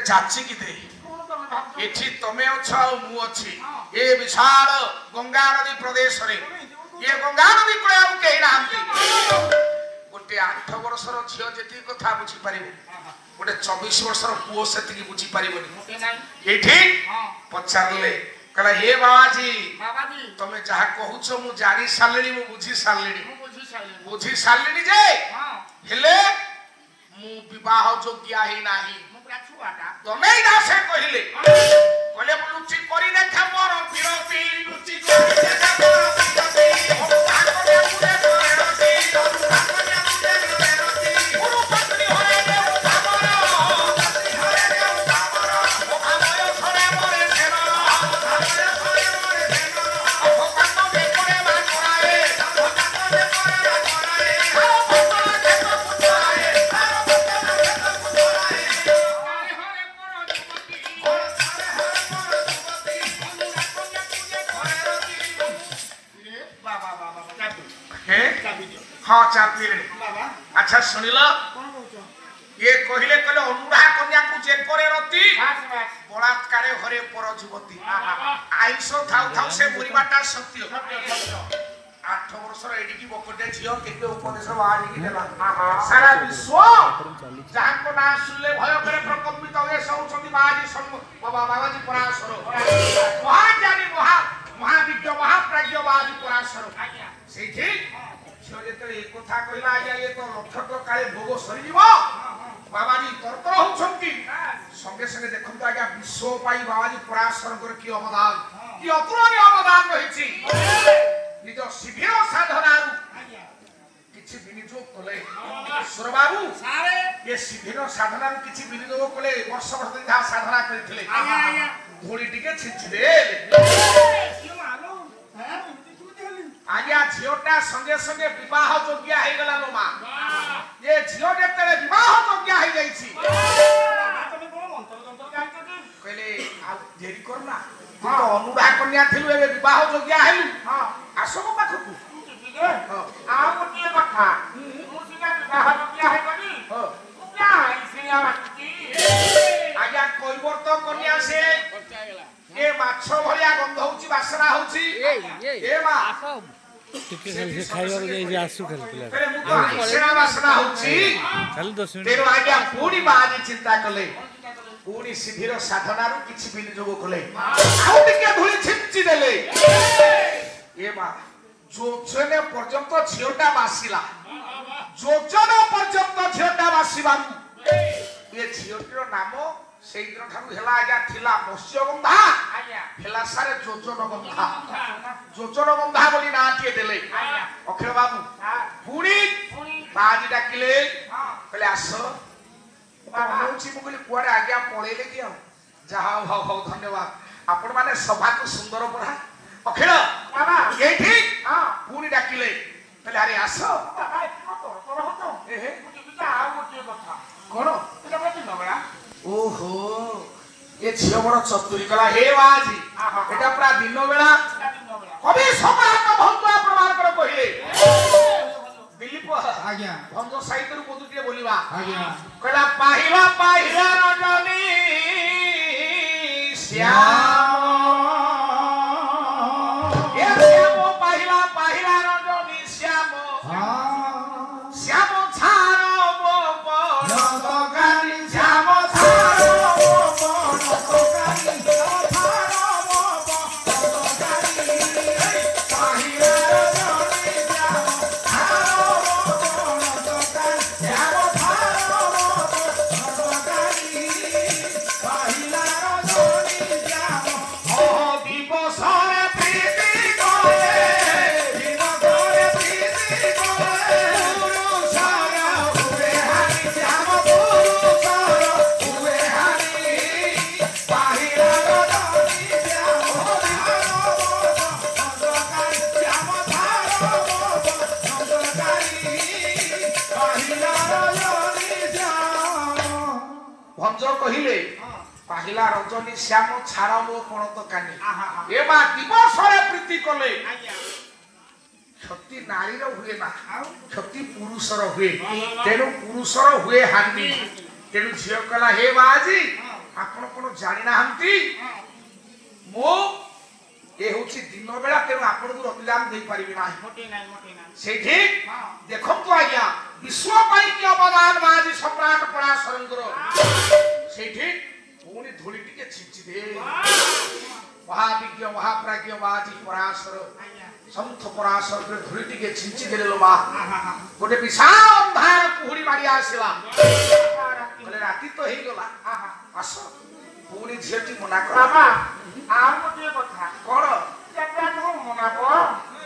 जाची कि दे एठी तमे अछ आ मु अछि ए विशाल गंगा नदी प्रदेश रे ये गंगा नदी को आउ केही नाहंती गोटे 8 वर्षर झियो जेती कथा बुझी पारिबो गोटे 24 वर्षर पुओ सेती की बुझी पारिबोनी एठी पचारले कहला हे बाबाजी तमे जहा कहूछ मु जानी सालणी मु बुझी सालणी जे हेले मु विवाह योग्य ही नाही तमे दासे कहिले कहले लुचि करी देखा मोर विरती लुचि करी देखा मोर विरती हम ताकले पुरे करती ताकले पुरे करती गुरु पत्नी होए दे उतामर पत्नी होए दे उतामर ओखामय छरे मरे धेन ओखामय छरे मरे धेन ओखामय बेकोरे मा कराए ओखामय बेकोरे मा कराए ओखामय देखो पुताए हाँ चापी रे अच्छा सुनिल ये कहले कहले अनुराधा कन्या को चेक करे रती बलात्कार घरे पर युवती आयुष थाउ थाउ से बुरीबाटा सत्य 8 वर्षर एडी की बकटे झियो केते उपदेश बाहरी की देला सारा विश्व जहां को ना सुनले भय करे प्रकम्पित होए सौचती बाजी बाबाजी पराशर महाज्ञानी महाविज्ञ महाप्राज्ञ बाजी पराशर सेठी झियो जेतले एक कथा कहला आया ये तो लक्षक काले भोग सरी जीवो बाबाजी तरतर होछंती संगे संगे देखंतो आज्ञा विश्व पाई बाबाजी पराशर कर की अवदान की अतुलनीय अवदान रहिछि निज शिविर साधनारु किछि विनियोग कले ईश्वर बाबू ये शिविर साधनारु किछि विनियोग कले वर्ष वर्ष दिन साधना करथिले घोड़ी टिके छिछि दे आज्ञा झियोटा संगे संगे विवाह योग्य हे गला लो मां ये झियो जेतले विवाह योग्य हे जाईछि तमे कोन मंत्र तंत्र जानतो कि कहले आ जेरी करना तो अनुराधा कन्या थिलु ए विवाह योग्य हेलु हां आसो मो पाखकु आ गोटे कथा मु सिना विवाह योग्य हे गनी हां क्या सिया बाकी आज्ञा कइबर्त कन्या से ए माछ भलिया गंध होउची वासना होउची ए मा टिके से खाइबार जे आसु खाली पिला अरे मु तो वासना वासना होउची खाली 10 मिनिट तेरो आज्ञा पूरी बाजी चिंता कले पूरी शिविर साधनारु किछि विनियोग कले आउ टिके धुली छिंची देले ए मा जोजने पर्यंत झियोटा बासिला जोजन पर्यंत झियोटा बासिबारु ए झियोटीर नाम सेइद्र ठाकु हेला आज्ञा थिला मत्स्यगंधा आज्ञा हेला सारे जोजनगंधा बोली नाटिए देले अखिल बाबू पुणी बाजी डाकिले कहले आसो कहूची मु कहले कुआरे आज्ञा पळेले कि जहा हो धन्यवाद आपण माने सभा को सुंदर पढ़ा अखिल बाबा ये ठीक पुणी डाकिले कहले अरे आसो कोन ओहो ये झियो बड़ चतुरी कला हे बाजी एटा पूरा दिन बेला कभी समाज भंग प्रमाण कर कहिले दिलीप आज्ञा भंग साहित्य रु बोलुटिए बोलिबा आज्ञा कहला पाहिला पाहिला रजनी श्याम ए श्याम पाहिला पाहिला रजनी श्याम श्याम छारो बो नंदगानी श्याम कहिले पाहिला रजनी श्याम छाड़ा मो पणत कानी ए मा दिवस रे प्रीति कले क्षति नारी रो हुए ना क्षति पुरुष रो हुए तेनु पुरुष रो हुए हानि तेनु झियो कला हे बाजी ଆପଣ କଣ ଜାଣି ନାହାନ୍ତି ମୁଁ ଏ ହେଉଛି ଦିନ ବେଳା ତେଣୁ ଆପଣଙ୍କୁ ରବିରାମ ଦେଇପାରିବି ନାହିଁ ସେଇଠି ଦେଖନ୍ତୁ ଆଜ୍ଞା ବିଶ୍ୱ ପାଇଁ କି ଅବଦାନ ବାଜି ସମ୍ରାଟ ପରାଶରଙ୍କର ସେଇଠି ପୁଣି ଧୂଳି ଟିକେ ଛିଞ୍ଚି ଦେ ମହାବିଜ୍ଞ ମହାପ୍ରାଜ୍ଞ ବାଜି ପରାଶର ସନ୍ଥ ପରାଶରରେ ଧୂଳି ଟିକେ ଛିଞ୍ଚି ଦେଲେ ଲୋ ମା ଗୋଟେ ବିଶାଳ ଅନ୍ଧାର କୁହୁଡ଼ି ମାଡ଼ି ଆସିଲା କହିଲେ ରାତି ତ ହେଇଗଲା ଆସ ପୁଣି ଝିଅଟି ମନା କଲା ଆଉ ଗୋଟିଏ କଥା କଣ ମନାବ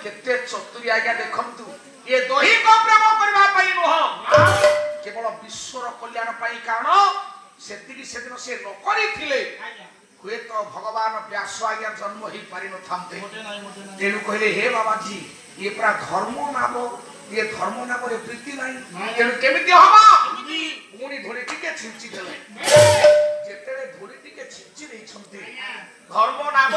କେତେ ଚତୁରୀ ଆଜ୍ଞା ଦେଖନ୍ତୁ ଏ ଦୈହିକ ପ୍ରେମ କରିବା ପାଇଁ ନୁହଁ କେବଳ ବିଶ୍ୱର କଲ୍ୟାଣ ପାଇଁ କାରଣ ସେତିକି ସେଦିନ ସେ ନ କରିଥିଲେ ହୁଏତ ଭଗବାନ ବ୍ୟାସ ଆଜ୍ଞା ଜନ୍ମ ହେଇ ପାରିନଥାନ୍ତେ ତେଣୁ କହିଲେ ହେ ବାବାଜୀ ଇଏ ପୁରା ଧର୍ମ ନାମ ଇଏ ଧର୍ମ ନାମରେ ପ୍ରୀତି ନାହିଁ ତେଣୁ କେମିତି ହବ ପୁଣି ଧୂଳି ଟିକେ ଛିଞ୍ଚି ଦେଲେ ଯେତେବେଳେ ଧୂଳି ଟିକେ ଛିଞ୍ଚି ଦେଇଛନ୍ତି ଧର୍ମ ନାମ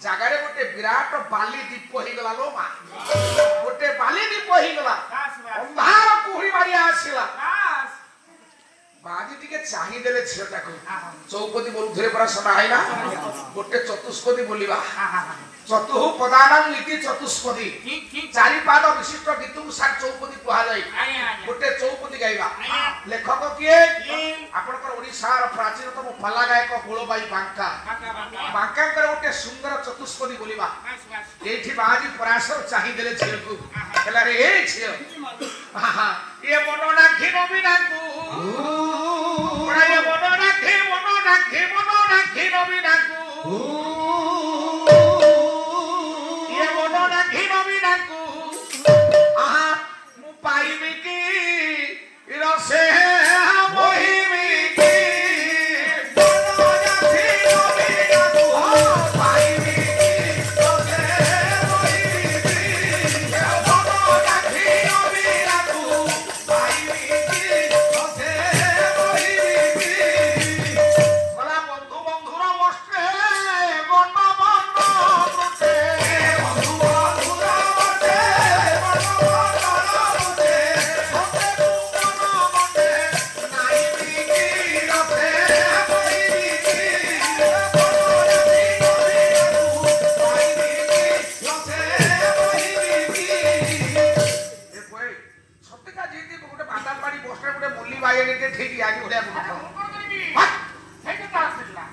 ଜାଗାରେ ଗୋଟେ ବିରାଟ ବାଲି ଦୀପ ହେଇଗଲା ଲୋ ମା ଗୋଟେ ବାଲି ଦୀପ ହେଇଗଲା ଅନ୍ଧାର କୁହୁଡ଼ି ମାରି ଆସିଲା ବାଜି ଟିକେ ଚାହିଁଦେଲେ ଝିଅଟାକୁ ଚୌପଦୀ ବୋଲୁଥିଲେ ପରା ଶୁଣା ହେଇନା ଗୋଟେ ଚତୁଷ୍ପଦୀ ବୋଲିବା ଚତୁଃ ପଦାନାଂ ଇତି ଚତୁଷ୍ପଦୀ ଚାରି ପାଦ ବିଶିଷ୍ଟ ଗୀତକୁ ସାର୍ ଚୌପଦୀ କୁହାଯାଏ ଗୋଟେ ଚୌପଦୀ ଗାଇବା ଲେଖକ କିଏ ଆପଣଙ୍କର ଓଡ଼ିଶାର ପ୍ରାଚୀନତମ ପାଲା ଗାୟକ ଗୋଳବାଇ ବାଙ୍କା ବାଙ୍କାଙ୍କର ଗୋଟେ ସୁନ୍ଦର ଚତୁଷ୍ପଦୀ ବୋଲିବା ଏଇଠି ବାଜି ପରାଶର ଚାହିଁଦେଲେ ଝିଅକୁ ହେଲା ରେ ଏ ଝିଅ ଏ ମନ ନାଖି ନବୀନାଙ୍କୁ ମନ ନାଖି ନବୀନାଙ୍କୁ ମୁଁ ପାଇବି କି ରସେ ମହିମି କି ପାଇବି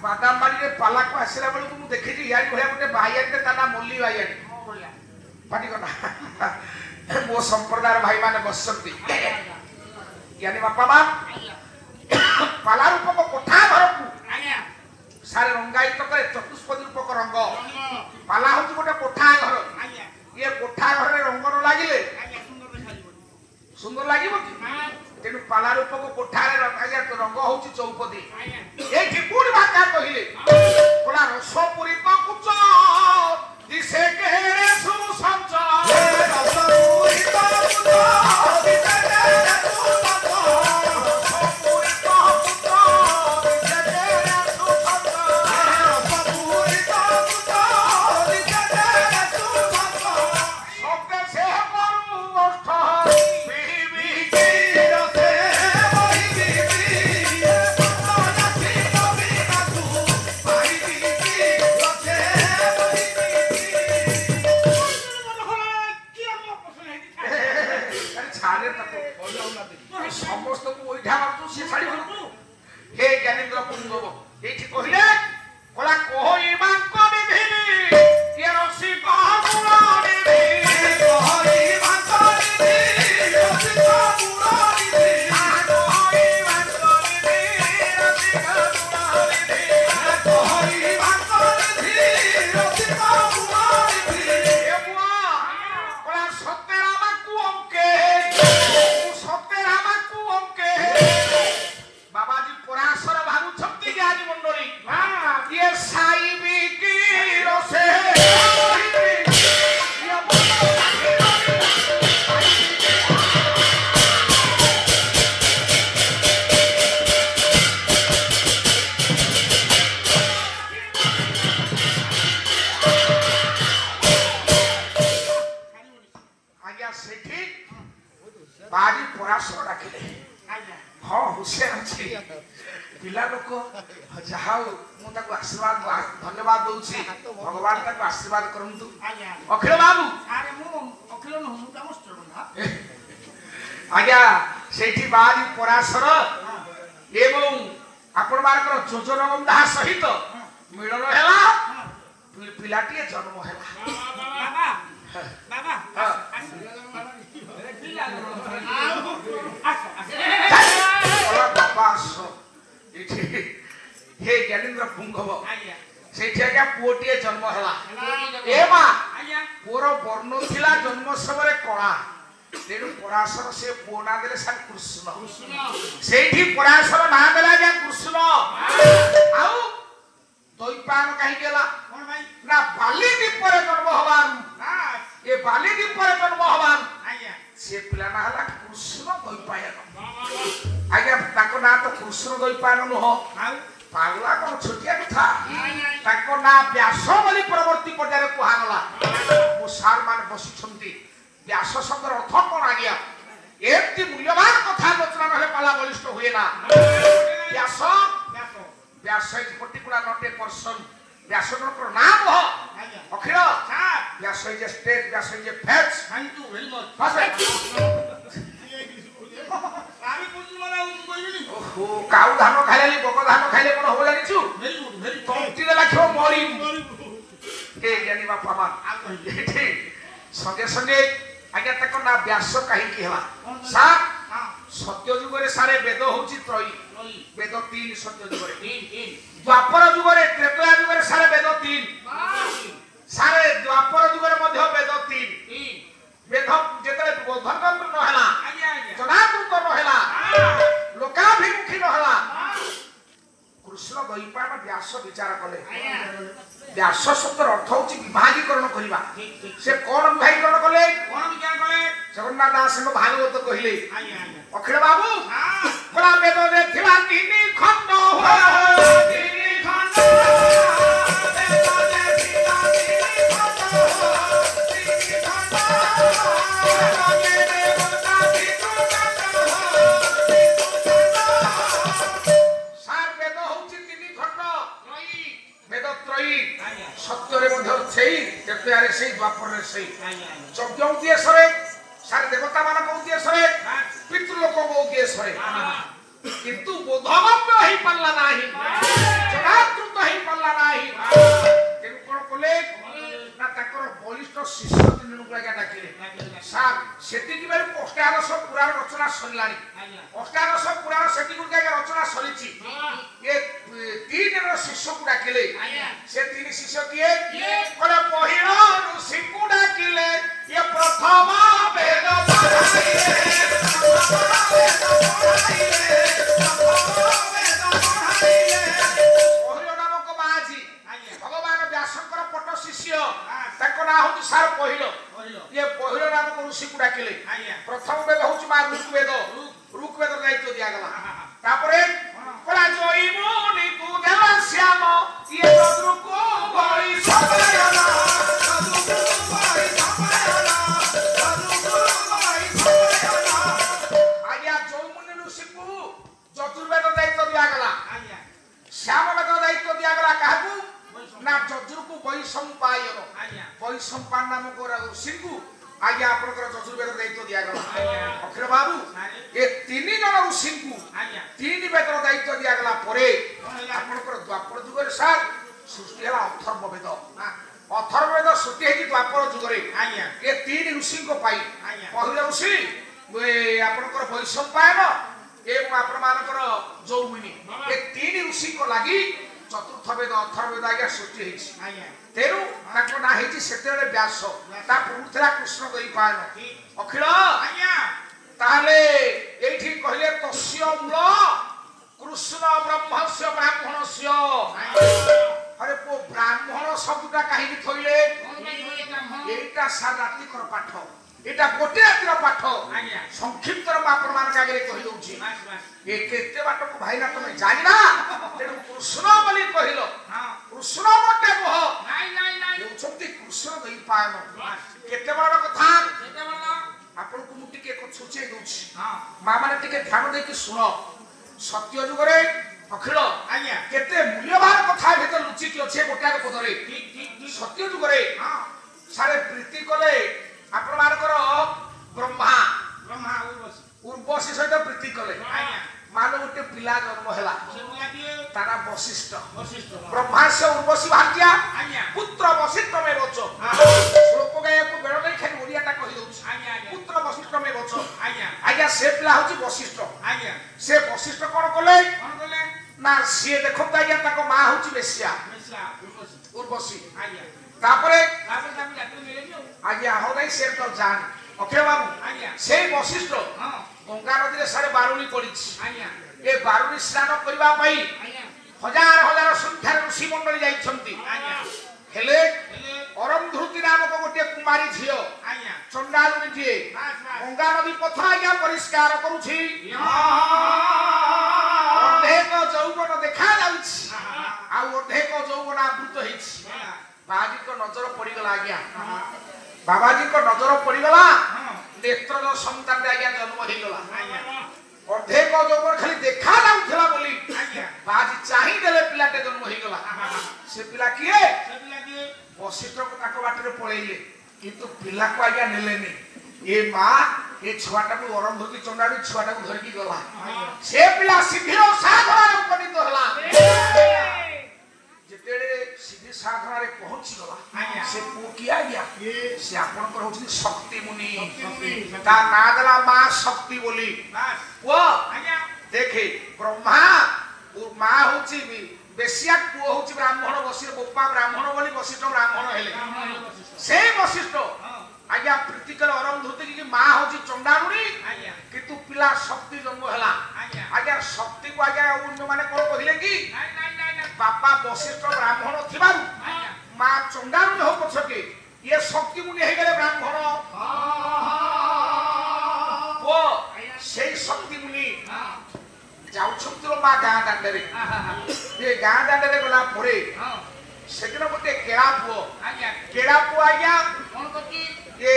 ବାଦାମବାଡ଼ିରେ ପାଲାକୁ ଆସିଲା ବେଳକୁ ମୁଁ ଦେଖିଛି ଇଆଡି ଭଳିଆ ଗୋଟେ ଭାଇଆଟେ ତା ନା ମଲ୍ଲି ଭାଇଆଟେ ପାଟି କଥା ମୋ ସମ୍ପ୍ରଦାୟର ଭାଇମାନେ ବସିଛନ୍ତି ଜ୍ଞାନୀ ବାପା ମା ପାଲା ରୂପକ କୋଠା ଘରକୁ ସାରେ ରଙ୍ଗାୟିତ କରେ ଚତୁଷ୍ପଦୀ ରୂପକ ରଙ୍ଗ ପାଲା ହଉଛି ଗୋଟେ କୋଠା ଘର ଇଏ କୋଠା ଘରରେ ରଙ୍ଗ ନ ଲାଗିଲେ ସୁନ୍ଦର ଲାଗିବ କି ତେଣୁ ପାଲା ରୂପକ କୋଠାରେ ରଙ୍ଗ ହଉଛି ଚୌପଦୀ ଏଇଠି କୋଉଠି ଭାଷା କହିଲେ କୋଲା ରସ ପୂରିତ କୁଚ ଦିଶେ କେରେ ସୁସଞ୍ଚ ରସ ପୂରିତ କୁଚ ଦିଶେ କେରେ ସୁସଞ୍ଚ ରସ ପୂରିତ କୁଚ ଦିଶେ କେରେ ସୁସଞ୍ଚ ରସ ପୂରିତ କୁଚ ଦିଶେ କେରେ ସୁସଞ୍ଚ ସତେ ସେ କରୁ ଅର୍ଥ ସମସ୍ତଙ୍କୁ ଓଇଠା ମାରୁଛୁ ସେ ଛାଡ଼ି ମାରୁଛୁ ହେ ଜ୍ଞାନେନ୍ଦ୍ର ପୁଙ୍ଗବ ଏଇଠି କହିଲେ କଲା କହଇବା କରିବି ଇଏ ରସି କହଗୁଣ ଦେବି କହଇବା କରିବି ରସି କହଗୁଣ ଦେବି କହଇବା କରିବି ରସି କହଗୁଣ ଦେବି କହଇବା କରିବି ରସି କହଗୁଣ ଦେବି ଏ ବୁଆ କଲା ସତ୍ୟରାମକୁ ଅଙ୍କେ ବାବାଜୀ ପରାଶର ଭାବୁଛନ୍ତି କି ଆଜି ମଣ୍ଡଳୀ ଇଏ ସାଇବି କି ରସେ ଆଜ୍ଞା ସେଠି ବାଜି ପରାଶର ଡାକିଲେ ହଁ ହୁସିଆର ଅଛି ପିଲା ଲୋକ ଯାହା ହଉ ମୁଁ ତାକୁ ଆଶୀର୍ବାଦ ଧନ୍ୟବାଦ ଦଉଛି ଭଗବାନ ତାକୁ ଆଶୀର୍ବାଦ କରନ୍ତୁ ଅଖିଳ ବାବୁ ଆଜ୍ଞା ସେଇଠି ବାହାରି ପରାଶର ଏବଂ ଆପଣ ମାନଙ୍କର ଯୋଜନ ବନ୍ଧା ସହିତ ମିଳନ ହେଲା ପିଲାଟିଏ ଜନ୍ମ ହେଲା ବାବା ଏଠି ହେ ଜ୍ଞାନେନ୍ଦ୍ର ପୁଙ୍ଗବ ସେଇଠି ଆଜ୍ଞା ପୁଅଟିଏ ଜନ୍ମ ହେଲା ଏ ମା ପୁଅର ବର୍ଣ୍ଣ ଥିଲା ଜନ୍ମ ସମୟରେ କଳା ତେଣୁ ପରାଶର ସେ ପୁଅ ନାଁ ଦେଲେ ସାର୍ କୃଷ୍ଣ ସେଇଠି ପରାଶର ନାଁ ଦେଲା ଆଜ୍ଞା କୃଷ୍ଣ ଆଉ ଦୈପାୟନ କାହିଁକି ହେଲା ନା ବାଲି ଦ୍ୱୀପରେ ଜନ୍ମ ହବାରୁ ଏ ବାଲି ଦ୍ୱୀପରେ ଜନ୍ମ ହବାରୁ ସେ ପିଲା ନାଁ ହେଲା କୃଷ୍ଣ ଦୈପାୟନ ଆଜ୍ଞା ତାଙ୍କ ନାଁ ତ କୃଷ୍ଣ ଦୈପାୟନ ନୁହଁ ପାଗଲା କଣ ଛୋଟିଆ କଥା ତାଙ୍କ ନାଁ ବ୍ୟାସ ବୋଲି ପରବର୍ତ୍ତୀ ପର୍ଯ୍ୟାୟରେ କୁହାଗଲା ମୋ ସାର୍ ମାନେ ବସିଛନ୍ତି ବ୍ୟାସ ଶବ୍ଦର ଅର୍ଥ କଣ ଆଜ୍ଞା ଏମିତି ମୂଲ୍ୟବାନ କଥା ଆଲୋଚନା ନହେଲେ ପାଲା ବଳିଷ୍ଠ ହୁଏ ନା Vyasa Vyasa is particular not a person Vyasa ଜଣଙ୍କର ନାଁ ନୁହଁ ଅଖିଳ Vyasa is a state Vyasa is a fact Thank you very much. ଓହୋ କାଉ ଧାନ ଖାଇଲେ ବଗ ଧାନ ଖାଇଲେ କଣ ହବ ଜାଣିଛୁ ତଣ୍ଟିରେ ଲାଖିବ ମରି ଏ ଜ୍ଞାନୀ ବାପା ମା ଏଠି ସଙ୍ଗେ ସଙ୍ଗେ ଆଜ୍ଞା ତାଙ୍କ ନାଁ ବ୍ୟାସ କାହିଁକି ହେଲା ସାର୍ ସତ୍ୟ ଯୁଗରେ ସାରେ ବେଦ ହଉଛି ତ୍ରୟୀ ବେଦ 3 ସତ୍ୟ ଯୁଗରେ ଦ୍ୱାପର ଯୁଗରେ ତ୍ରେତୟା ଯୁଗରେ ସାରେ ବେଦ 3 ସାରେ ଦ୍ୱାପର ଯୁଗରେ ମଧ୍ୟ ବେଦ 3 ବେଦ ଯେତେବେଳେ ବୋଧତନ୍ତ୍ର ନ ହେଲା ଜନାତୃତ ନ ହେଲା ଲୋକାଭିମୁଖୀ ନ ହେଲା କୃଷ୍ଣ ଦୈପାୟନ ବ୍ୟାସ ବିଚାର କଲେ ବ୍ୟାସ ଶବ୍ଦର ଅର୍ଥ ହଉଛି ବିଭାଗୀକରଣ କରିବା ସେ କଣ ବିଭାଗୀକରଣ କଲେ ଜଗନ୍ନାଥ ଦାସଙ୍କ ଭାଗବତ କହିଲେ ଅଖିଳ ବାବୁ କଳା ବେଦରେ ଥିବା 3 ଖଣ୍ଡ সত্যরে মধ্যে সেই তেতয়ারে সেই দ্বাপরে সেই যজ্ঞ উদ্দেশ্যরে সারে দেবতা মানক উদ্দেশ্যরে পিতৃলোক উদ্দেশ্যরে কিন্তু বোধগম্য হই পারলা নাহি জনাতৃত হই পারলা নাহি তেণু কোন কলে না তাকর বলিষ্ঠ শিষ্য তিনজনকু আজ্ঞা ডাকিলে সার সেতিকি বেলে অষ্টাদশ পুরাণ রচনা সরিলানি অষ্টাদশ পুরাণ সেতিকি আজ্ঞা রচনা সরিছি এ 3 শিষ্যকু ডাকিলে সে 3 শিষ্য কিয়ে কলে পহিল ঋষিকু ডাকিলে এ প্রথম বেদ পড়াইলে পহিল নামক বাজি ভগবান ব্যাসঙ্কর পট শিষ্য তাଙ୍କ ନାଁ ହଉଛି ସାର ପହିଲ ଇଏ ପହିଲ ନାମକ ଋଷିକୁ ଡାକିଲେ ପ୍ରଥମ ବେଦ ହଉଛି ମା ଋଗ୍ବେଦ ଋଗ୍ବେଦ ଦାୟିତ୍ୱ ଦିଆଗଲା ତାପରେ କଲା ଜୟୀ ମୁନିକୁ ଦେଲା ଶ୍ୟାମ ଇଏ ଚନ୍ଦ୍ରକୁ ବଳି ସବାୟନ ଆଜ୍ଞା ଜୟମୁନି ଋଷିକୁ ଚତୁର୍ବେଦ ଦାୟିତ୍ୱ ଦିଆଗଲା ଶ୍ୟାମ ବେଦ ଦାୟିତ୍ୱ ଦିଆଗଲା କାହାକୁ ନା ଚତୁର୍କୁ ବୈଶମ୍ପାୟନ ବୈଶମ୍ପାନ ନାମକ ଋଷିଙ୍କୁ ଆଜ୍ଞା ଆପଣଙ୍କର ଚତୁର୍ବେଦ ଦାୟିତ୍ୱ ଦିଆଗଲା ଅଖିଳ ବାବୁ ଏ 3 ଜଣ ଋଷିଙ୍କୁ 3 ବେଦର ଦାୟିତ୍ୱ ଦିଆଗଲା ପରେ ଆପଣଙ୍କର ଦ୍ୱାପର ଯୁଗରେ ସାର୍ ସୃଷ୍ଟି ହେଲା ଅଥର୍ବବେଦ ଅଥର୍ବବେଦ ସୃଷ୍ଟି ହେଇଛି ଦ୍ୱାପର ଯୁଗରେ ଏ 3 ଋଷିଙ୍କ ପାଇଁ ପହିଲ ଋଷି ଆପଣଙ୍କର ବୈଶମ୍ପାୟନ ଏବଂ ଆପଣମାନଙ୍କର ଯୌମିନୀ ଏ 3 ଋଷିଙ୍କ ଲାଗି ଚତୁର୍ଥ ବେଦ ଅଥର୍ବବେଦ ଆଜ୍ଞା ସୃଷ୍ଟି ହେଇଛି ତେଣୁ ତାଙ୍କ ନାଁ ହେଇଛି ସେତେବେଳେ ବ୍ୟାସ ତା ପୂର୍ବ ଥିଲା କୃଷ୍ଣ ଦୈପାୟନ ଅଖିଳ ତାହେଲେ ଏଇଠି କହିଲେ ତସ୍ୟ ମୂଳ କୃଷ୍ଣ ବ୍ରହ୍ମସ୍ୟ ବ୍ରାହ୍ମଣସ୍ୟ ଆରେ ପୋ ବ୍ରାହ୍ମଣ ଶବ୍ଦଟା କାହିଁକି ଥୋଇଲେ ଏଇଟା ସାରା ରାତିକର ପାଠ এটা গোটে রাতির পাঠ সংক্ষিপ্তর আপনার আগে কহিদৌছি এ কেতে বাটকু ভাইনা তুমি জানি না তেণু কৃষ্ণ বলি কহিল কৃষ্ণ মতে কহ হেউছন্তি কৃষ্ণ দৈপায়ন কেতে বড় কথা আপনার মু টিকে সূচাই দউছি মা মানে টিকে ধ্যান দেকি শুণ ସତ୍ୟ ଯୁଗରେ ଅଖିଳ ଆଜ୍ଞା କେତେ ମୂଲ୍ୟବାନ କଥା ଭିତରେ ଲୁଚିକି ଅଛି ଗୋଟାକ ପଦରେ ଠିକ ଠିକ ଠିକ ସତ୍ୟ ଯୁଗରେ ହଁ ସାରେ ପ୍ରୀତି କଲେ ଆପଣମାନଙ୍କର ବ୍ରହ୍ମା ବ୍ରହ୍ମା ଉର୍ବଶୀ ଉର୍ବଶୀ ସହିତ ପ୍ରୀତି କଲେ ଆଜ୍ଞା ମାନ ଗୋଟେ ପିଲା ଜନ୍ମ ହେଲା ସେ ପିଲାଟିଏ ତାରା ବଶିଷ୍ଠ ବଶିଷ୍ଠ ବ୍ରହ୍ମାସ୍ୟ ଉର୍ବଶୀ ଭାଗ୍ୟା ଆଜ୍ଞା ପୁତ୍ର ବଶିଷ୍ଠ ମେ ବଚ ହଁ ଶ୍ଲୋକ ଗାଇବାକୁ ବେଳ ନେଇ ଖାଲି ଓଡ଼ିଆଟା କହିଦେଉଛି ଆଜ୍ଞା ଆଜ୍ଞା ପୁତ୍ର ବଶିଷ୍ଠ ମେ ବଚ ଆଜ୍ଞା ଆଜ୍ଞା ସେ ପିଲା ହଉଛି ବଶିଷ୍ଠ ଆଜ୍ଞା ସେ ବଶିଷ୍ଠ କଣ କଲେ କଣ କଲେ ନା ସିଏ ଦେଖନ୍ତୁ ଆଜ୍ଞା ତାଙ୍କ ମା ହଉଛି ବେଶ୍ୟା ମିଶା ଉର୍ବଶୀ ଉର୍ବଶୀ ଆଜ୍ଞା ତାପରେ ତାପରେ ତାକୁ ଜାତି ମିଳେନି ଆଉ ଆଜ୍ଞା ହଉ ନାଇଁ ସେ ତ ଜାଣି ଅକ୍ଷୟ ବାବୁ ଆଜ୍ଞା ସେଇ ବଶିଷ୍ଠ ହଁ ଗଙ୍ଗା ନଦୀରେ ସାରେ ବାରୁଣୀ ପଡିଛି ଆଜ୍ଞା ଏ ବାରୁଣୀ ସ୍ନାନ କରିବା ପାଇଁ ଆଜ୍ଞା ହଜାର ହଜାର ସଂଖ୍ୟାରେ ଋଷି ମଣ୍ଡଳୀ ଯାଇଛନ୍ତି ଆଜ୍ଞା ହେଲେ ହେଲେ ଅରନ୍ଧୃତି ନାମକ ଗୋଟିଏ କୁମାରୀ ଝିଅ ଆଜ୍ଞା ଚଣ୍ଡାଳୁଣୀଟିଏ ବାସ୍ ବାସ୍ ଗଙ୍ଗା ନଦୀ ପଥ ଆଜ୍ଞା ପରିଷ୍କାର କରୁଛି ହଁ ଅର୍ଦ୍ଧେକ ଯୌବନ ଦେଖାଯାଉଛି ଆଉ ଅର୍ଦ୍ଧେକ ଯୌବନ ଆବୃତ ହେଇଛି ବାବାଜୀଙ୍କ ନଜର ପଡିଗଲା ଆଜ୍ଞା ବାବାଜୀଙ୍କ ନଜର ପଡିଗଲା ନେତ୍ରର ସନ୍ତାନ ଆଜ୍ଞା ଜନ୍ମ ହେଇଗଲା ଅର୍ଦ୍ଧେକ ଯୌବନ ଖାଲି ଦେଖା ଯାଉଥିଲା ବୋଲି ବାବାଜୀ ଚାହିଁଦେଲେ ପିଲାଟେ ଜନ୍ମ ହେଇଗଲା ସେ ପିଲା କିଏ ବଶିଷ୍ଠକୁ ତାଙ୍କ ବାଟରେ ପଳେଇଲେ କିନ୍ତୁ ପିଲାକୁ ଆଜ୍ଞା ନେଲେନି ଏ ମା ଏ ଛୁଆଟାକୁ ଅରନ୍ଧୁତି ଚଣ୍ଡାଳୀ ଛୁଆଟାକୁ ଧରିକି ଗଲା ସେ ପିଲା ସିଦ୍ଧିର ସାଧନାରେ ଉପନୀତ ହେଲା ଯେତେବେଳେ ସିଦ୍ଧି ସାଧନାରେ ପହଞ୍ଚିଗଲା ସେ ପୁଅ କିଏ ଆଜ୍ଞା ସେ ଆପଣଙ୍କର ହଉଛନ୍ତି ଶକ୍ତି ମୁନି ତା ନାଁ ଦେଲା ମା ଶକ୍ତି ବୋଲି ପୁଅ ଦେଖେ ବ୍ରହ୍ମା ମା ହଉଛି ବେଶିଆ ପୁଅ ହଉଛି ବ୍ରାହ୍ମଣ ବଶିଷ୍ଠ ବୋପା ବ୍ରାହ୍ମଣ ବୋଲି ବଶିଷ୍ଠ ବ୍ରାହ୍ମଣ ହେଲେ ସେଇ ବଶିଷ୍ଠ ଆଜ୍ଞା ପ୍ରୀତି କଲେ ଅରନ୍ଧୁତି କି ମା ହଉଛି ଚଣ୍ଡାଳୁଣୀ କିନ୍ତୁ ପିଲା ଶକ୍ତି ଜନ୍ମ ହେଲା ଆଜ୍ଞା ଶକ୍ତିକୁ ଆଜ୍ଞା ଅନ୍ୟମାନେ କଣ କହିଲେ କି ବାପା ବଶିଷ୍ଠ ବ୍ରାହ୍ମଣ ଥିବାରୁ ମା ଚଣ୍ଡାଳୁଣୀ ହଉ ପଛକେ ଇଏ ଶକ୍ତି ମୁନି ହେଇଗଲେ ବ୍ରାହ୍ମଣ ପୁଅ ସେଇ ଶକ୍ତି ମୁନି ଯାଉଛନ୍ତି ମା ଗାଁ ଦାଣ୍ଡରେ ଏ ଗାଁ ଦାଣ୍ଡରେ ଗଲା ପରେ ସେଦିନ ଗୋଟେ କେଳା ପୁଅ ଆଜ୍ଞା ଏ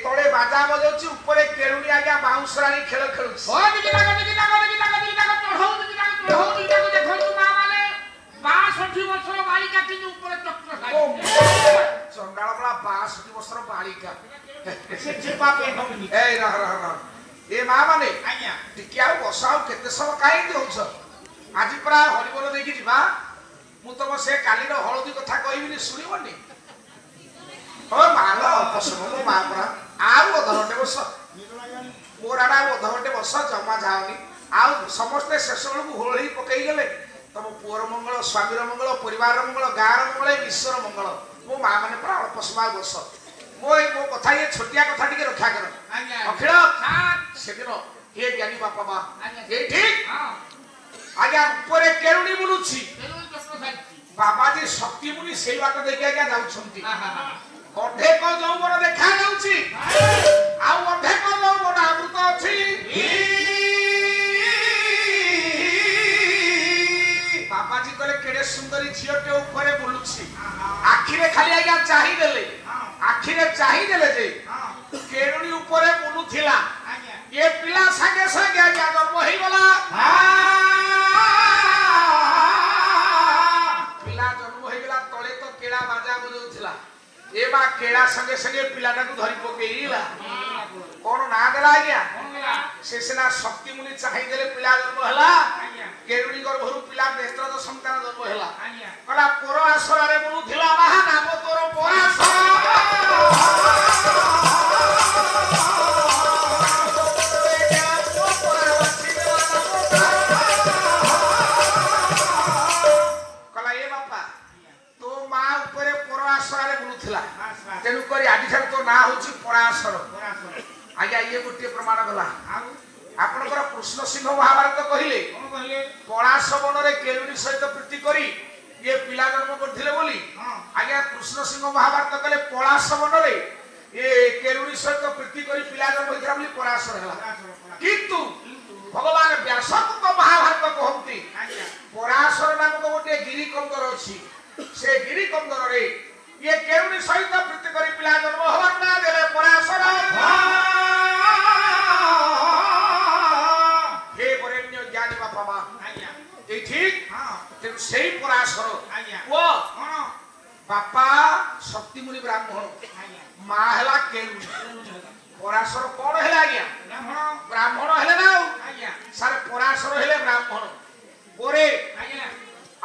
ତଳେ ବାଜା ବଜାଉଛି ଉପରେ କେଳୁଣି ଆଜ୍ଞା ବାଉଁଶରାଣୀ ଖେଳ ଖେଳୁଛି ଚଣ୍ଡାଳ ବଳା 62 ବର୍ଷର ବାଳିକା ଏ ମା ମାନେ ଟିକେ ଆଉ ବସ ଆଉ କେତେ ସମୟ କାହିଁକି ହଉଛ ଆଜି ପରା ହରିବୋଲ ଦେଇକି ଯିବା ମୁଁ ତମ ସେ କାଲିର ହଳଦୀ କଥା କହିବିନି ଶୁଣିବନି ହଁ ମାଲ ଅଳ୍ପ ସମୟ ମୋ ମା ପରା ଆଉ ଅଧଘଣ୍ଟେ ବସ ମୋର ଆଡେ ଆଉ ଅଧଘଣ୍ଟେ ବସ ଜମା ଯାଅନି ଆଉ ସମସ୍ତେ ଶେଷ ବେଳକୁ ହୋଳି ପକେଇ ଗଲେ ତମ ପୁଅର ମଙ୍ଗଳ ସ୍ୱାମୀର ମଙ୍ଗଳ ପରିବାରର ମଙ୍ଗଳ ଗାଁର ମଙ୍ଗଳ ବିଶ୍ୱର ମଙ୍ଗଳ ମୋ ମା ମାନେ ପରା ଅଳ୍ପ ସମୟ ବସ ମୋ କଥା ଇଏ ଛୋଟିଆ କଥା ଟିକେ ରକ୍ଷା କର ଅଖିଳ ସେଦିନ ହେ ଜ୍ଞାନୀ ବାପା ମା ଏଇଠି ଆଜ୍ଞା ଉପରେ କେଳୁଣି ବୁଲୁଛି ବାବାଜୀ ଶକ୍ତି ମୁନି ସେଇ ବାଟ ଦେଇକି ଆଜ୍ଞା ଯାଉଛନ୍ତି ଅର୍ଦ୍ଧେକ ଯୌବନ ଦେଖା ଯାଉଛି ଆଉ ଅର୍ଦ୍ଧେକ ଯୌବନ ଆବୃତ ଅଛି ବାବାଜୀ କହିଲେ କେଡେ ସୁନ୍ଦରୀ ଝିଅଟେ ଉପରେ ବୁଲୁଛି ଆଖିରେ ଖାଲି ଆଜ୍ଞା ଚାହିଁଦେଲେ ଆଖିରେ ଚାହିଁଦେଲେ ଯେ କେଳୁଣି ଉପରେ ବୁଲୁଥିଲା ଏ ପିଲା ସାଙ୍ଗେ ସାଙ୍ଗେ ଆଜ୍ଞା ଜନ୍ମ ହେଇଗଲା ପିଲା ଜନ୍ମ ହେଇଗଲା ତଳେ ତ କେଳା ବାଜା ବଜାଉଥିଲା ଏ ମା କେଳା ସାଙ୍ଗେ ସାଙ୍ଗେ ପିଲାଟାକୁ ଧରି ପକେଇଲା କଣ ନାଁ ଦେଲା ଆଜ୍ଞା ସେ ସିନା ଶକ୍ତି ମୁନି ଚାହିଁଦେଲେ ପିଲା ଜନ୍ମ ହେଲା କେଳୁଣି ଗର୍ଭରୁ ପିଲା ନେତ୍ରଦ ସନ୍ତାନ ଜନ୍ମ ହେଲା କହିଲା ପର ଆସରାରେ ବୁଲୁଥିଲା ବାହା ନାମ ତୋର ପରାଶର ତେଣୁକରି ଆଜିଠାରୁ ତ ନାଁ ହଉଛି ପରାଶର ଆଜ୍ଞା ଇଏ ଗୋଟିଏ ପ୍ରମାଣ ଗଲା ଆପଣଙ୍କର କୃଷ୍ଣ ସିଂହ ମହାଭାରତ କହିଲେ ପଳାଶ ବନରେ କେଳୁଣି ସହିତ ପ୍ରୀତି କରି ଇଏ ପିଲା ଜନ୍ମ କରିଥିଲେ ବୋଲି ଆଜ୍ଞା କୃଷ୍ଣ ସିଂହ ମହାଭାରତ କହିଲେ ପଳାଶ ବନରେ ଏ କେଳୁଣି ସହିତ ପ୍ରୀତି କରି ପିଲା ଜନ୍ମ ହୋଇଥିଲା ବୋଲି ପରାଶର ହେଲା କିନ୍ତୁ ଭଗବାନ ବ୍ୟାସଙ୍କ ମହାଭାରତ କହନ୍ତି ପରାଶର ନାମକ ଗୋଟିଏ ଗିରିକନ୍ଦର ଅଛି ସେ ଗିରିକନ୍ଦରରେ ये केउनी सहित प्रीति करी पिला जन्म हवन ना देले पराशर हे बरेण्य ज्ञानी बापा मा ମା ହେଲା କେଳୁଣୀ ପରାଶର କଣ ହେଲା ଆଜ୍ଞା ବ୍ରାହ୍ମଣ ହେଲେ ନା ସାର୍ ପରାଶର ହେଲେ ବ୍ରାହ୍ମଣ ପରେ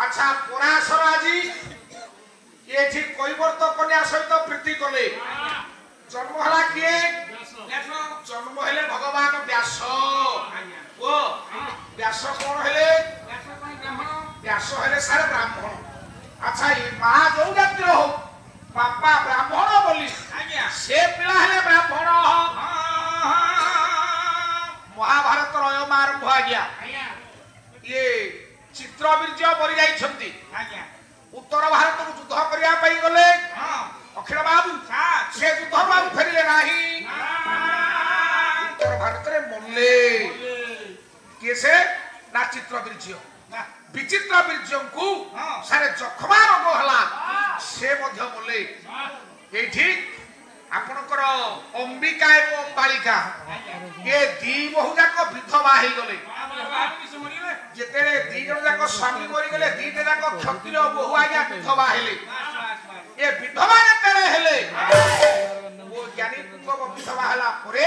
ଆଚ୍ଛା ପରାଶର ଆଜି ଏଠି କୈବର୍ତ୍ତ କନ୍ୟା ସହିତ ପ୍ରୀତି କଲେ ଜନ୍ମ ହେଲା କିଏ ଜନ୍ମ ହେଲେ ଭଗବାନ ବ୍ୟାସ ଓ ବ୍ୟାସ କଣ ହେଲେ ବ୍ୟାସ ହେଲେ ସାର୍ ବ୍ରାହ୍ମଣ ଆଚ୍ଛା ଏ ମା ଯୋଉ ଜାତିର ହଉ ବାପା ବ୍ରାହ୍ମଣ ବୋଲି ସେ ପିଲା ହେଲେ ବ୍ରାହ୍ମଣ ମହାଭାରତର ଅୟମ ଆରମ୍ଭ ଆଜ୍ଞା ଇଏ ଚିତ୍ରବୀର୍ଯ୍ୟ ମରି ଯାଇଛନ୍ତି ଉତ୍ତର ଭାରତକୁ ଯୁଦ୍ଧ କରିବା ପାଇଁ ଗଲେ ଅଖିଳ ବାବୁ ସେ ଯୁଦ୍ଧରୁ ଆଉ ଫେରିଲେ ନାହିଁ ଉତ୍ତର ଭାରତରେ ମଲେ କିଏ ସେ ନା ଚିତ୍ରବୀର୍ଯ୍ୟ ବିଚିତ୍ର ବୀର୍ଯ୍ୟଙ୍କୁ ସାରେ ଯକ୍ଷ୍ମା ରୋଗ ହେଲା ସେ ମଧ୍ୟ ମଲେ ଏଇଠି ଆପଣଙ୍କର ଅମ୍ବିକା ଏବଂ ଅମ୍ବାଳିକା ଏ ଦି ବହୁ ଯାକ ବିଧବା ହେଇଗଲେ ଯେତେବେଳେ ଦି ଜଣ ଯାକ ସ୍ୱାମୀ ମରିଗଲେ ଦିଟା ଯାକ କ୍ଷତ୍ରିୟ ବହୁ ଆଜ୍ଞା ବିଧବା ହେଲେ ଏ ବିଧବା ଯେତେବେଳେ ହେଲେ ଓ ଜ୍ଞାନୀ ପୁଅ ବିଧବା ହେଲା ପରେ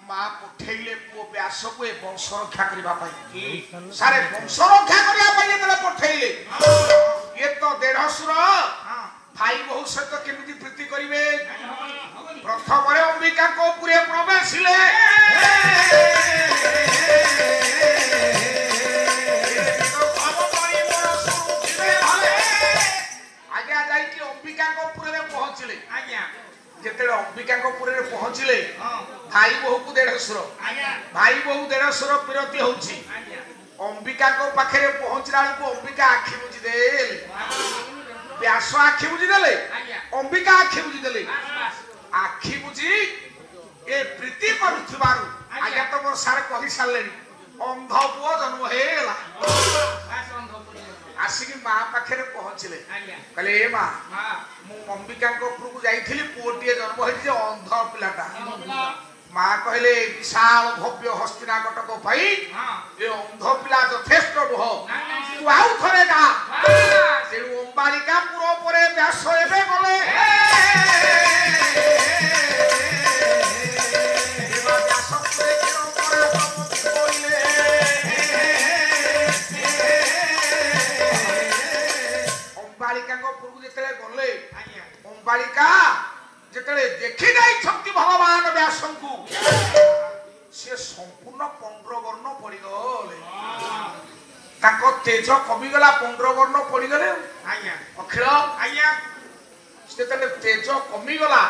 ମା ପଠେଇଲେ ପୁଅ ବ୍ୟାସକୁ ଏ ବଂଶ ରକ୍ଷା କରିବା ପାଇଁ ସାରେ ବଂଶ ରକ୍ଷା କରିବା ପାଇଁ ଯେତେବେଳେ ପଠେଇଲେ ଇଏ ତ ଦେଢଶୁର ଭାଇ ବୋହୁ ସହିତ କେମିତି ପ୍ରୀତି କରିବେ ପ୍ରଥମରେ ଅମ୍ବିକାଙ୍କ ଉପରେ ପ୍ରବେଶିଲେ ଆଜ୍ଞା ଯାଇକି ଅମ୍ବିକାଙ୍କ ଉପରେ ପହଞ୍ଚିଲେ ଯେତେବେଳେ ଅମ୍ବିକାଙ୍କ ଉପରେ ପହଞ୍ଚିଲେ ଭାଇ ବୋହୂକୁ ଦେଢଶୁର ଭାଇ ବୋହୂ ଦେଢଶୁର ବିରତି ହଉଛି ଅମ୍ବିକାଙ୍କ ପାଖରେ ପହଞ୍ଚିଲା ବେଳକୁ ଅମ୍ବିକା ଆଖି ବୁଝି ଦେଲେ ବ୍ୟାସ ଆଖି ବୁଝି ଦେଲେ ଅମ୍ବିକା ଆଖି ବୁଝି ଦେଲେ ଆଖି ବୁଝି ଏ ପ୍ରୀତି କରୁଥିବାରୁ ଆଜ୍ଞା ତ ମୋର ସାର୍ କହି ସାରିଲେଣି ଅନ୍ଧ ପୁଅ ଜନ୍ମ ହେଇଗଲା ଆସିକି ମା ପାଖରେ ପହଞ୍ଚିଲେ କହିଲେ ଏ ମା ମୁଁ ଅମ୍ବିକାଙ୍କ ଉପରକୁ ଯାଇଥିଲି ପୁଅଟିଏ ଜନ୍ମ ହେଇଛି ଅନ୍ଧ ପିଲାଟା ମା କହିଲେ ବିଶାଳ ଭବ୍ୟ ହସ୍ତିନା କଟକ ପାଇଁ ଏ ଅନ୍ଧ ପିଲା ଯଥେଷ୍ଟ ନୁହଁ ତୁ ଆଉ ଥରେ ଯା ତେଣୁ ଅମ୍ବାଳିକା ପୁର ପରେ ବ୍ୟାସ ଏବେ ଗଲେ ଅମ୍ବାଳିକାଙ୍କ ଉପରକୁ ଯେତେବେଳେ ଗଲେ ଅମ୍ବାଳିକା ଯେତେବେଳେ ଦେଖି ଯାଇଛନ୍ତି ଭଗବାନ ବ୍ୟାସଙ୍କୁ ସେ ସମ୍ପୂର୍ଣ୍ଣ ପଣ୍ଡ୍ରବର୍ଣ୍ଣ ପଡିଗଲେ ତାଙ୍କ ତେଜ କମିଗଲା ପଣ୍ଡ୍ରବର୍ଣ୍ଣ ପଡିଗଲେ ଅଖିଳ ଯେତେବେଳେ ତେଜ କମିଗଲା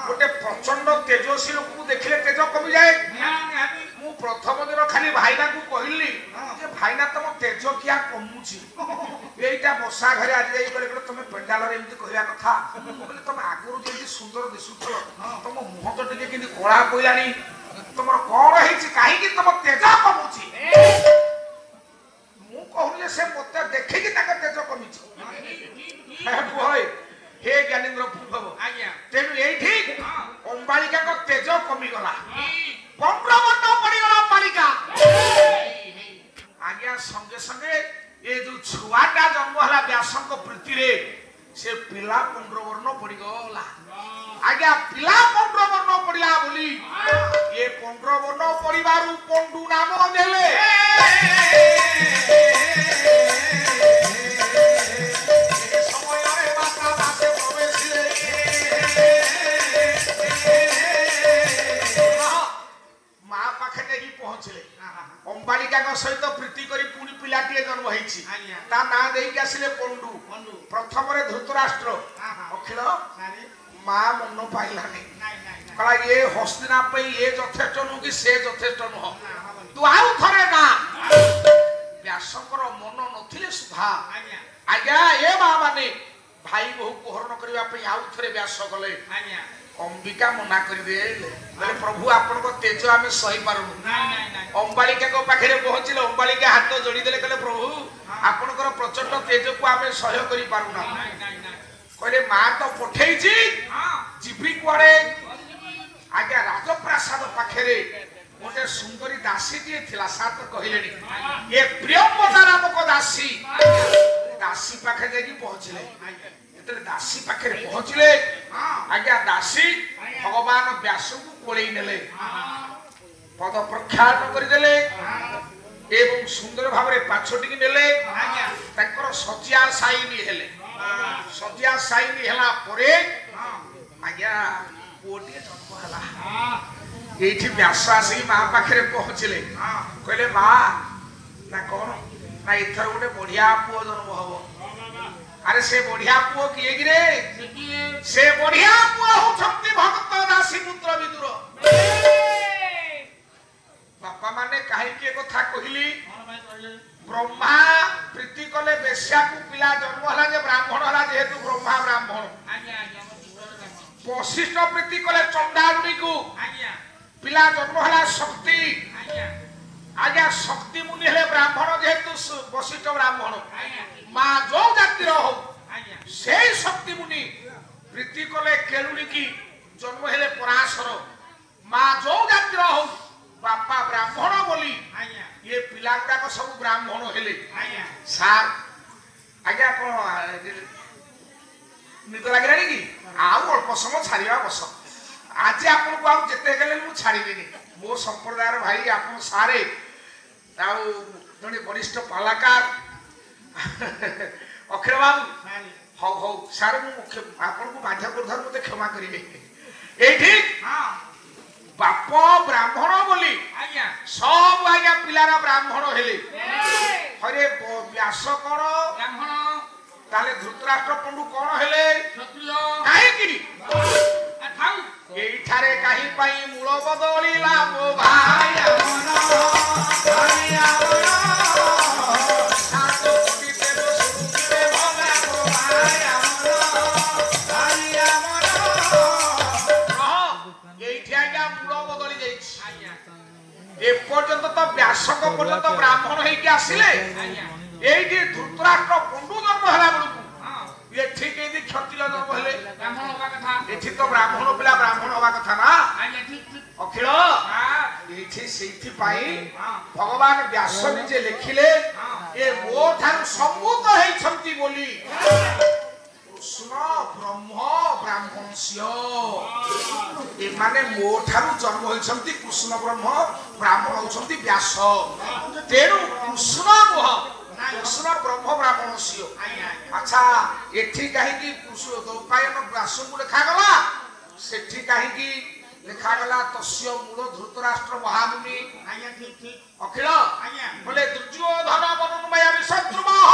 ଗୋଟେ ପ୍ରଚଣ୍ଡ ତେଜସ୍ୱୀ ଲୋକକୁ ଦେଖିଲେ ତେଜ କମିଯାଏ ମୁଁ ପ୍ରଥମ ଦିନ ଖାଲି ଭାଇନାକୁ କହିଲି ଯେ ଭାଇନା ତମ ତେଜ କିଆ କମୁଛି ଏଇଟା ବର୍ଷା ଘରେ ଆଜି ଯାଇ କହିଲେ ତମେ ପେଣ୍ଡାଲରେ ଏମିତି କହିବା କଥା କହିଲେ ତମେ ଆଗରୁ ଯେମିତି ସୁନ୍ଦର ଦିଶୁଥିଲ ତମ ମୁହଁ ତ ଟିକେ କେମିତି କଳା ପଇଲାଣି ତମର କଣ ହେଇଛି କାହିଁକି ତମ ତେଜ କମୁଛି ମୁଁ କହୁନି ଯେ ସେ ମତେ ଦେଖିକି ତାଙ୍କ ତେଜ କମିଛି हे ज्ञानेन्द्र पूर्व तेणु ये अंबालिका तेज कमिगला पंद्रवर्ण पड़गला अंबालिका आज्ञा संगे संगे ये जो छुआटा जन्म है व्यास प्रीति रे से पिला पंद्रवर्ण पड़गला आज्ञा पिला पंद्रवर्ण पड़ा बोली ये पंद्रवर्ण पड़ू पंडू नाम देले अंबालिका सहित प्रीति करी पुणी पिलाटी जन्म होईछि ता ना देई आसिले पंडू प्रथम रे धृतराष्ट्र अखिल मा मन पाइलानी कला ये हस्तिना पे ये यथेष्ट नु कि से यथेष्ट नुह तू आउ थरे ना व्यासकर मन नथिले सुधा आज्ञा ए बा माने भाई बहु को हरण करबा पे आउ थरे व्यास गले अंबिका मना कर देले बोले प्रभु आपन को तेज आमे सही पारु अंबालिका को पाखरे पहुंचिले अंबालिका हाथ जोड़ी देले कहले प्रभु आपन को प्रचंड तेज को आमे सह्य करि पारु ना कहले मां तो पठेई छी जिबी कोड़े आगे राजप्रासाद पाखरे गोटे सुंदरी दासी दी थिला सात कहलेनी ये प्रियंवदा नामक दासी दासी पाखे जाई पहुंचिले ଯେତେବେଳେ ଦାସୀ ପାଖରେ ପହଞ୍ଚିଲେ ଆଜ୍ଞା ଦାସୀ ଭଗବାନ ବ୍ୟାସଙ୍କୁ କୋଳେଇ ନେଲେ ପଦ ପ୍ରକ୍ଷାଳନ କରିଦେଲେ ଏବଂ ସୁନ୍ଦର ଭାବରେ ପାଛୋଟିକି ନେଲେ ତାଙ୍କର ଶଯ୍ୟା ସାଇନି ହେଲେ ଶଯ୍ୟା ସାଇନି ହେଲା ପରେ ଆଜ୍ଞା ପୁଅଟିଏ ଜନ୍ମ ହେଲା ଏଇଠି ବ୍ୟାସ ଆସିକି ମା ପାଖରେ ପହଞ୍ଚିଲେ କହିଲେ ମା ନା କଣ ନା ଏଥର ଗୋଟେ ବଢିଆ ପୁଅ ଜନ୍ମ ହବ ଆରେ ସେ ବଢିଆ ପୁଅ କିଏ କିରେ ସେ ବଢିଆ ପୁଅ ହଉଛନ୍ତି ଭକ୍ତ ଦାସୀ ପୁତ୍ର ବିଦୁର ବାପା ମାନେ କାହିଁକି ଏ କଥା କହିଲି ବ୍ରହ୍ମା ପ୍ରୀତି କଲେ ବେଶ୍ୟାକୁ ପିଲା ଜନ୍ମ ହେଲା ଯେ ବ୍ରାହ୍ମଣ ହେଲା ଯେହେତୁ ବ୍ରହ୍ମା ବ୍ରାହ୍ମଣ ବଶିଷ୍ଠ ପ୍ରୀତି କଲେ ଚଣ୍ଡାଳୁଣୀକୁ ପିଲା ଜନ୍ମ ହେଲା ଶକ୍ତି ଆଜ୍ଞା ଶକ୍ତି ମୁନି ହେଲେ ବ୍ରାହ୍ମଣ ଯେହେତୁ ବଶିଷ୍ଠ ବ୍ରାହ୍ମଣ ମା ଯୋଉ ଜାତିର ହଉ ସେଇ ଶକ୍ତି ମୁନି ପ୍ରୀତି କଲେ କେଳୁଣୀକି ଜନ୍ମ ହେଲେ ପରାଶର ମା ଯୋଉ ଜାତିର ହଉ ବାପା ବ୍ରାହ୍ମଣ ବୋଲି ये पिला गुड़ाक सब ब्राह्मण हेले सार आज्ञा कौन निद लगे कि आउ अल्प समय छाड़ा बस आज आपको आते गले छाड़बी मो संप्रदायर भाई आप सारे जड़े वरिष्ठ कलाकार अखिल बाबू हौ हौ सारे आपको बाध्य कर मत क्षमा करेंगे ये बाप ब्राह्मण बोली सब आज्ञा पिलारा ब्राह्मण हेले हरे व्यास कौन ब्राह्मण ताले धृतराष्ट्र पंडु कौन हेले क्षत्रिय एठारे कहीं पाई मूल बदलिला मो भाई तो व्यासक पर्यंत ब्राह्मण होइके आसिले एइठी धृतराष्ट्र पंडु जन्म हला बेलकु ये ठीक एदि क्षत्रिय जन्म हेले ब्राह्मण होबा कथा एठी तो ब्राह्मण पिला ब्राह्मण होबा कथा ना अखिल एठी सेठी पाई भगवान व्यास निजे लिखिले ए मो थारु सम्मुत हेइछंती बोली कृष्ण ब्रह्म ब्राह्मणस्य ए माने मो थारु जन्म होइछंती कृष्ण ब्रह्म ब्राह्मण होइछंती व्यास तेनु कृष्ण नुह कृष्ण ब्रह्म ब्राह्मणस्य अच्छा एठी काहे कि द्रौपायन व्यास को लिखा गला सेठी काहे कि लिखा गला तस्य मूल धृतराष्ट्र महामुनि अखिल बोले दुर्योधन मनोन्मय विशत्रुमः